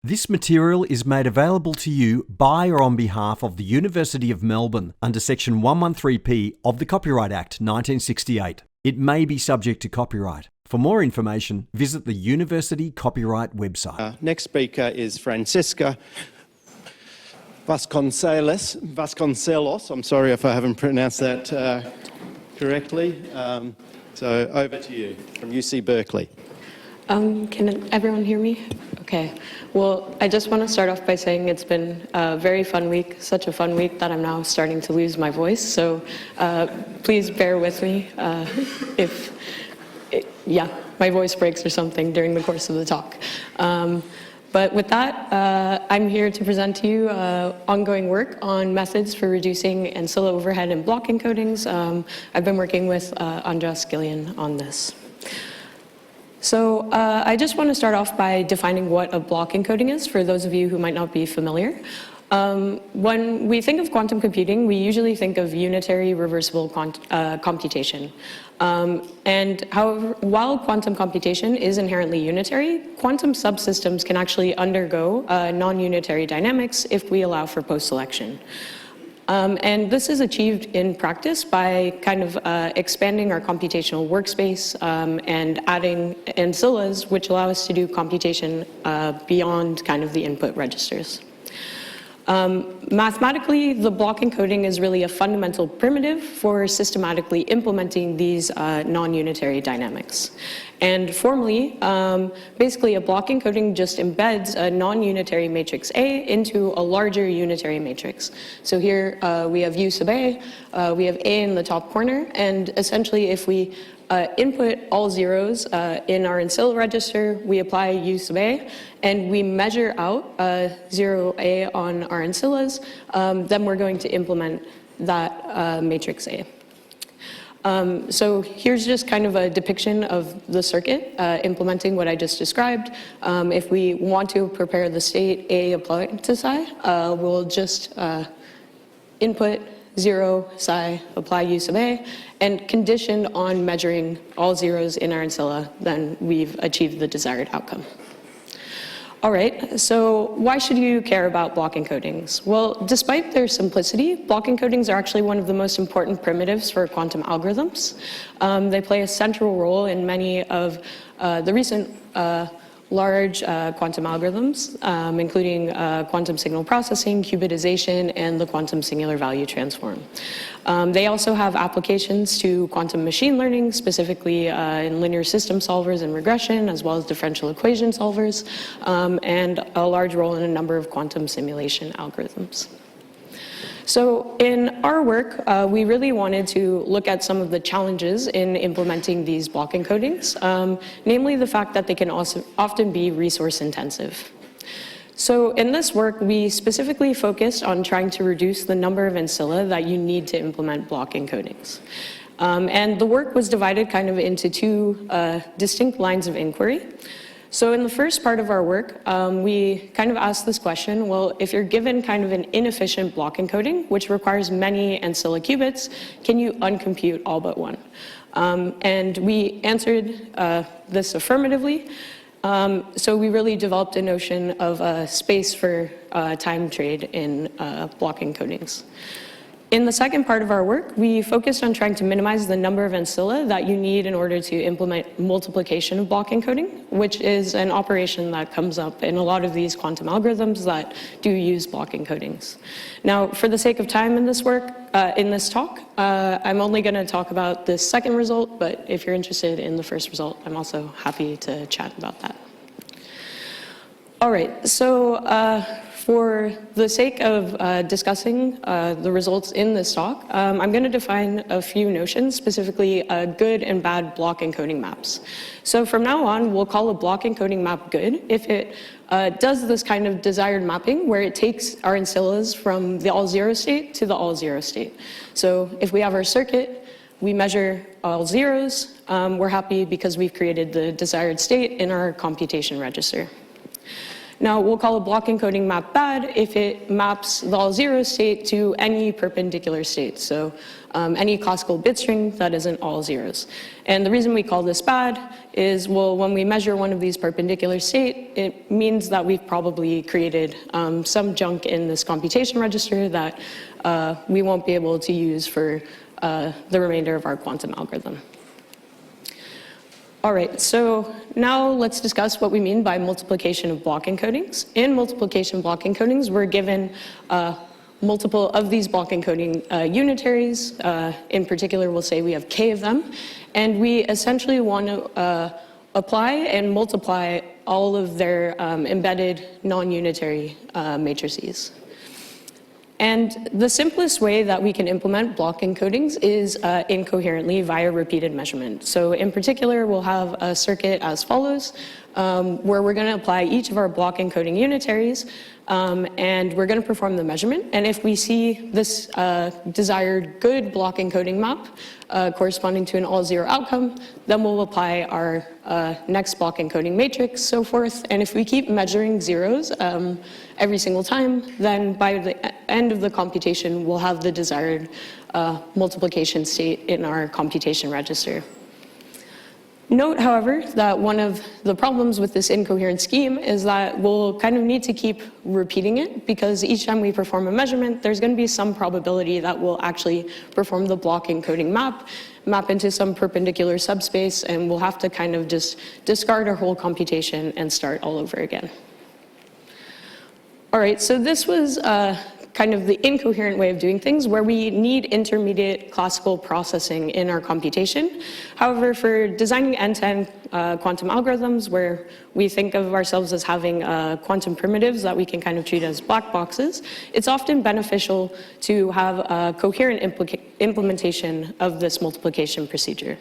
This material is made available to you by or on behalf of the University of Melbourne under Section 113P of the Copyright Act 1968. It may be subject to copyright. For more information, visit the University Copyright website. Next speaker is Francisca Vasconcelos. I'm sorry if I haven't pronounced that correctly. So over to you from UC Berkeley. Can everyone hear me? Okay. Well, I just want to start off by saying it's been a very fun week, such a fun week that I'm now starting to lose my voice. So please bear with me if my voice breaks or something during the course of the talk. But with that, I'm here to present to you ongoing work on methods for reducing Ancilla overhead in block encodings. I've been working with Andreas Gillian on this. So I just want to start off by defining what a block encoding is for those of you who might not be familiar. When we think of quantum computing, we usually think of unitary reversible computation. And however, while quantum computation is inherently unitary, quantum subsystems can actually undergo non-unitary dynamics if we allow for post-selection. And this is achieved in practice by kind of expanding our computational workspace and adding ancillas, which allow us to do computation beyond kind of the input registers. Mathematically, the block encoding is really a fundamental primitive for systematically implementing these non-unitary dynamics. And formally, basically a block encoding just embeds a non-unitary matrix A into a larger unitary matrix. So here we have U sub A, we have A in the top corner, and essentially if we input all zeros in our Ancilla register, we apply U sub A, and we measure out 0A on our Ancillas, then we're going to implement that matrix A. So here's just kind of a depiction of the circuit implementing what I just described. If we want to prepare the state A applied to psi, we'll just input 0 psi, apply U sub A, and conditioned on measuring all zeros in our Ancilla, then we've achieved the desired outcome. All right, so why should you care about block encodings? Well, despite their simplicity, block encodings are actually one of the most important primitives for quantum algorithms. They play a central role in many of the recent large quantum algorithms, including quantum signal processing, qubitization, and the quantum singular value transform. They also have applications to quantum machine learning, specifically in linear system solvers and regression, as well as differential equation solvers, and a large role in a number of quantum simulation algorithms. So in our work, we really wanted to look at some of the challenges in implementing these block encodings, namely the fact that they can also often be resource intensive. So in this work, we specifically focused on trying to reduce the number of ancilla that you need to implement block encodings. And the work was divided kind of into two distinct lines of inquiry. So in the first part of our work, we kind of asked this question, well, if you're given kind of an inefficient block encoding, which requires many ancilla qubits, can you uncompute all but one? And we answered this affirmatively. So we really developed a notion of a space for time trade in block encodings. In the second part of our work, we focused on trying to minimize the number of ancilla that you need in order to implement multiplication of block encoding, which is an operation that comes up in a lot of these quantum algorithms that do use block encodings. Now, for the sake of time in this work, in this talk, I'm only going to talk about the second result, but if you're interested in the first result, I'm also happy to chat about that. All right, so for the sake of discussing the results in this talk, I'm going to define a few notions, specifically good and bad block encoding maps. So from now on, we'll call a block encoding map good if it does this kind of desired mapping where it takes our ancillas from the all zero state to the all zero state. So if we have our circuit, we measure all zeros, we're happy because we've created the desired state in our computation register. Now, we'll call a block encoding map bad if it maps the all zero state to any perpendicular state, so any classical bit string that isn't all zeros. And the reason we call this bad is, well, when we measure one of these perpendicular state, it means that we've probably created some junk in this computation register that we won't be able to use for the remainder of our quantum algorithm. All right, so now let's discuss what we mean by multiplication of block encodings. In multiplication block encodings, we're given multiple of these block encoding unitaries. In particular, we'll say we have k of them, and we essentially want to apply and multiply all of their embedded non-unitary matrices. And the simplest way that we can implement block encodings is incoherently via repeated measurement. So in particular, we'll have a circuit as follows, where we're going to apply each of our block encoding unitaries, and we're going to perform the measurement. And if we see this desired good block encoding map corresponding to an all-zero outcome, then we'll apply our next block encoding matrix, so forth. And if we keep measuring zeros every single time, then by the end of the computation, we'll have the desired multiplication state in our computation register. Note, however, that one of the problems with this incoherent scheme is that we'll kind of need to keep repeating it, because each time we perform a measurement, there's going to be some probability that we'll actually perform the block encoding map into some perpendicular subspace, and we'll have to kind of just discard our whole computation and start all over again. All right, so this was kind of the incoherent way of doing things, where we need intermediate classical processing in our computation. However, for designing end-to-end quantum algorithms, where we think of ourselves as having quantum primitives that we can kind of treat as black boxes, it's often beneficial to have a coherent implementation of this multiplication procedure.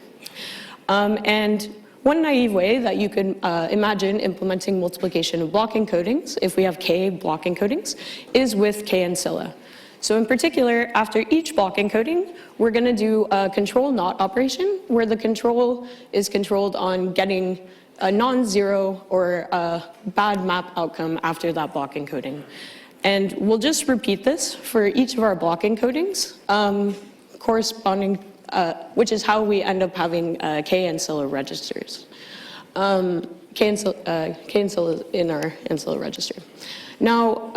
And one naive way that you can imagine implementing multiplication of block encodings, if we have k block encodings, is with k ancilla. So in particular, after each block encoding, we're going to do a control not operation, where the control is controlled on getting a non-zero or a bad map outcome after that block encoding. And we'll just repeat this for each of our block encodings, corresponding which is how we end up having k ancilla registers. K ancilla in our ancilla register. Now,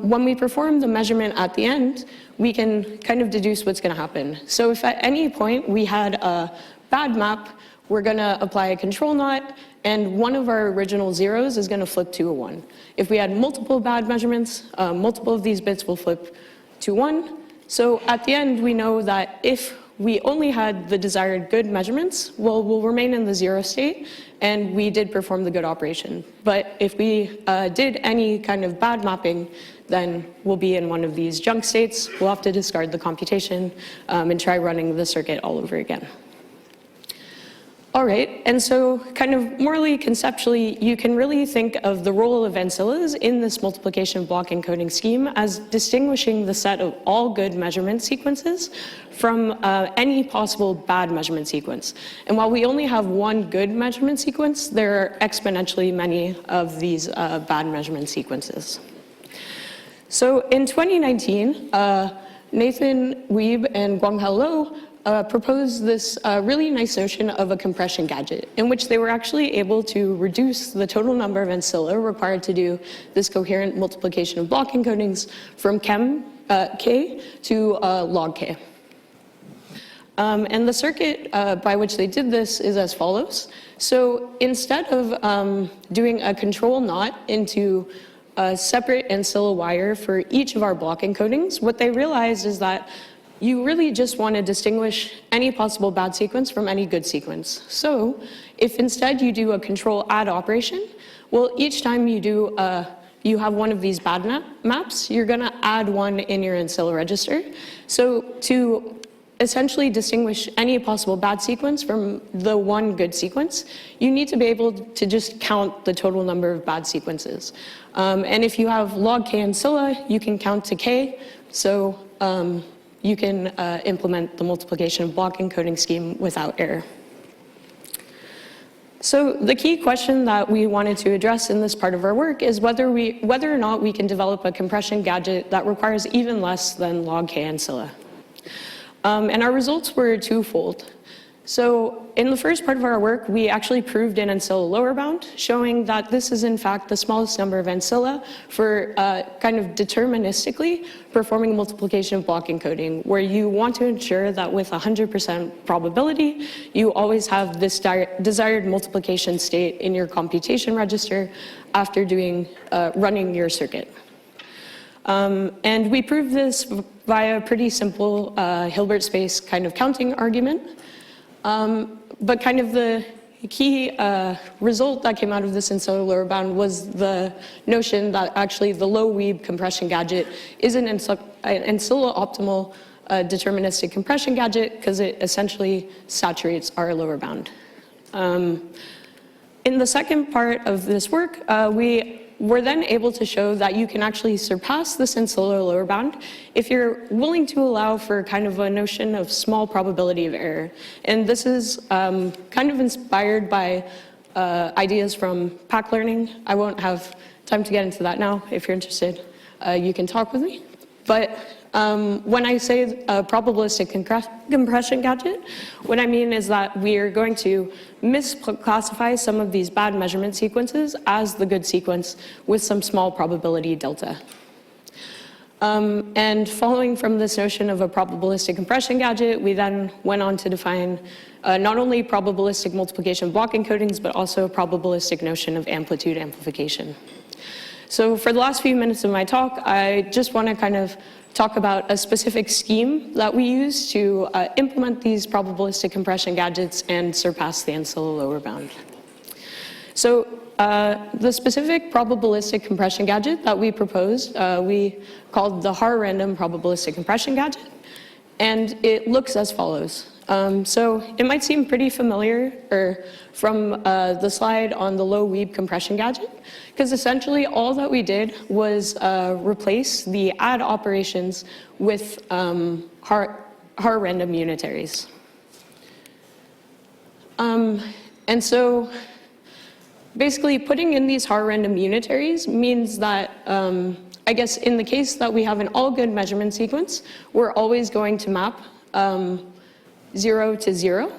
when we perform the measurement at the end, we can kind of deduce what's going to happen. So if at any point we had a bad map, we're going to apply a control not, and one of our original zeros is going to flip to a 1. If we had multiple bad measurements, multiple of these bits will flip to 1. So at the end, we know that if we only had the desired good measurements, well, we'll remain in the zero state, and we did perform the good operation. But if we did any kind of bad mapping, then we'll be in one of these junk states. We'll have to discard the computation and try running the circuit all over again. All right, and so kind of morally, conceptually, you can really think of the role of ancillas in this multiplication block encoding scheme as distinguishing the set of all good measurement sequences from any possible bad measurement sequence. And while we only have one good measurement sequence, there are exponentially many of these bad measurement sequences. So in 2019, Nathan Wiebe and Guanghao Lo proposed this really nice notion of a compression gadget, in which they were actually able to reduce the total number of ancilla required to do this coherent multiplication of block encodings from k to log k. And the circuit by which they did this is as follows. So instead of doing a control not into a separate ancilla wire for each of our block encodings, what they realized is that you really just want to distinguish any possible bad sequence from any good sequence. So if instead you do a control add operation, well, each time you do you have one of these bad maps, you're going to add one in your ancilla register. So to essentially distinguish any possible bad sequence from the one good sequence, you need to be able to just count the total number of bad sequences. And if you have log k ancilla, you can count to k. So you can implement the multiplication of block encoding scheme without error. So the key question that we wanted to address in this part of our work is whether or not we can develop a compression gadget that requires even less than log k Ancilla. And our results were twofold. So in the first part of our work, we actually proved an Ancilla lower bound, showing that this is in fact the smallest number of Ancilla for kind of deterministically performing multiplication of block encoding, where you want to ensure that with 100% probability, you always have this desired multiplication state in your computation register after running your circuit. And we proved this via a pretty simple Hilbert space kind of counting argument. But kind of the key result that came out of this Ancilla lower bound was the notion that actually the low weeb compression gadget is an Ancilla optimal deterministic compression gadget because it essentially saturates our lower bound. In the second part of this work, we were then able to show that you can actually surpass this Ancilla lower bound if you're willing to allow for kind of a notion of small probability of error. And this is kind of inspired by ideas from pack learning. I won't have time to get into that now. If you're interested, you can talk with me. But when I say a probabilistic compression gadget, what I mean is that we are going to misclassify some of these bad measurement sequences as the good sequence with some small probability delta. And following from this notion of a probabilistic compression gadget, we then went on to define not only probabilistic multiplication block encodings, but also a probabilistic notion of amplitude amplification. So for the last few minutes of my talk, I just want to kind of talk about a specific scheme that we use to implement these probabilistic compression gadgets and surpass the Ancilla lower bound. So the specific probabilistic compression gadget that we proposed, we called the Haar-random probabilistic compression gadget, and it looks as follows. So it might seem pretty familiar from the slide on the low weeb compression gadget, because essentially all that we did was replace the add operations with Haar-random unitaries. And so basically putting in these Haar-random unitaries means that I guess in the case that we have an all good measurement sequence, we're always going to map 0 to 0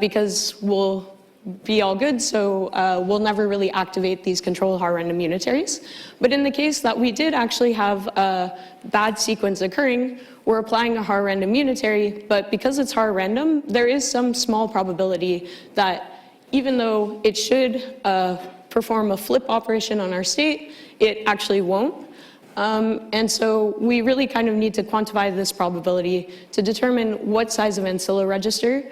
because we'll be all good, so we'll never really activate these control Haar-random unitaries. But in the case that we did actually have a bad sequence occurring, we're applying a Haar-random unitary, but because it's Haar-random, there is some small probability that even though it should perform a flip operation on our state, it actually won't. And so we really kind of need to quantify this probability to determine what size of Ancilla register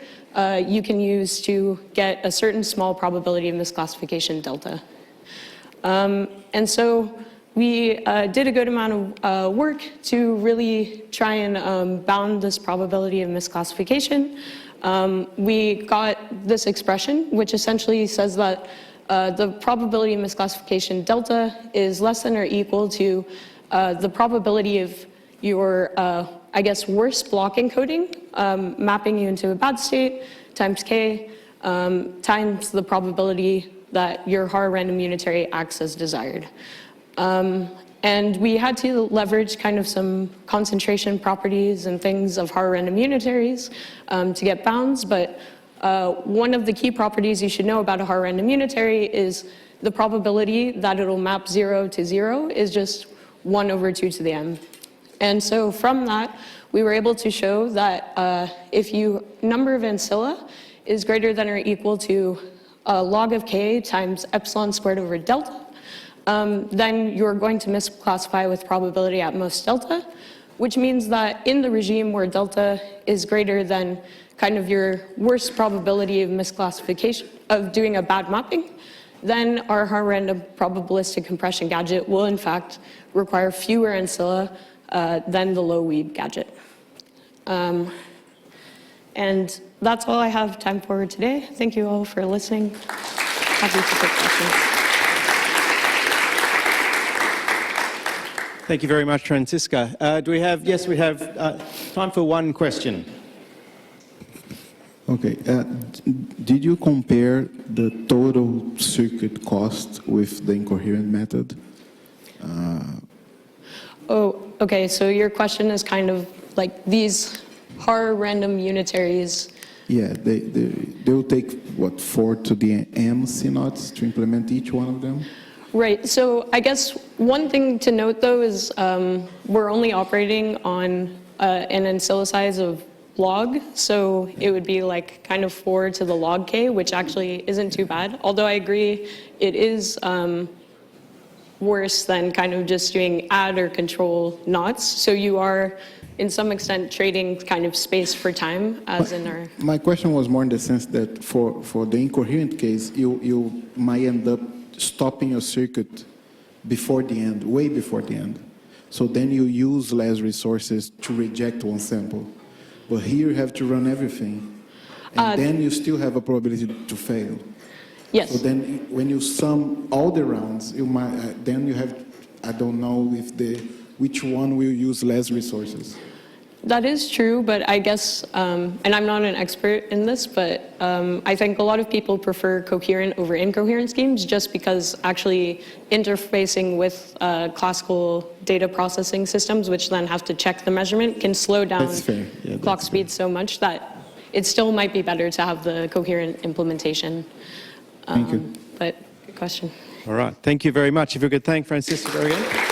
you can use to get a certain small probability of misclassification delta. And so we did a good amount of work to really try and bound this probability of misclassification. We got this expression, which essentially says that the probability of misclassification delta is less than or equal to the probability of your, I guess, worst block encoding, mapping you into a bad state, times k, times the probability that your Haar-random unitary acts as desired. And we had to leverage kind of some concentration properties and things of Haar-random unitaries to get bounds, but one of the key properties you should know about a Haar-random unitary is the probability that it'll map 0 to 0 is just 1 over 2 to the m. And so from that, we were able to show that if you number of Ancilla is greater than or equal to log of k times epsilon squared over delta, then you're going to misclassify with probability at most delta, which means that in the regime where delta is greater than kind of your worst probability of misclassification, of doing a bad mapping, then our Haar-random probabilistic compression gadget will in fact require fewer Ancilla than the low weeb gadget. And that's all I have time for today. Thank you all for listening. Happy to take questions. Thank you very much, Francisca. Do we have, yes, we have time for one question. Okay. Did you compare the total circuit cost with the incoherent method? Oh, okay, so your question is kind of like these HAR random unitaries. Yeah, they'll take, what, 4 to the m CNOTs to implement each one of them? Right, so I guess one thing to note though is we're only operating on an Ancilla size of log, so it would be like kind of 4 to the log k, which actually isn't too bad. Although I agree it is worse than kind of just doing add or control knots. So you are, in some extent, trading kind of space for time, as in our... My question was more in the sense that for the incoherent case, you might end up stopping your circuit before the end, way before the end. So then you use less resources to reject one sample. But here you have to run everything, and then you still have a probability to fail. Yes. So then when you sum all the rounds, you might, then you have, I don't know if which one will use less resources. That is true, but I guess, and I'm not an expert in this, but I think a lot of people prefer coherent over incoherent schemes just because actually interfacing with classical data processing systems, which then have to check the measurement, can slow down clock speed so much that it still might be better to have the coherent implementation. Thank you. But good question. All right. Thank you very much. If we could thank Francisca again.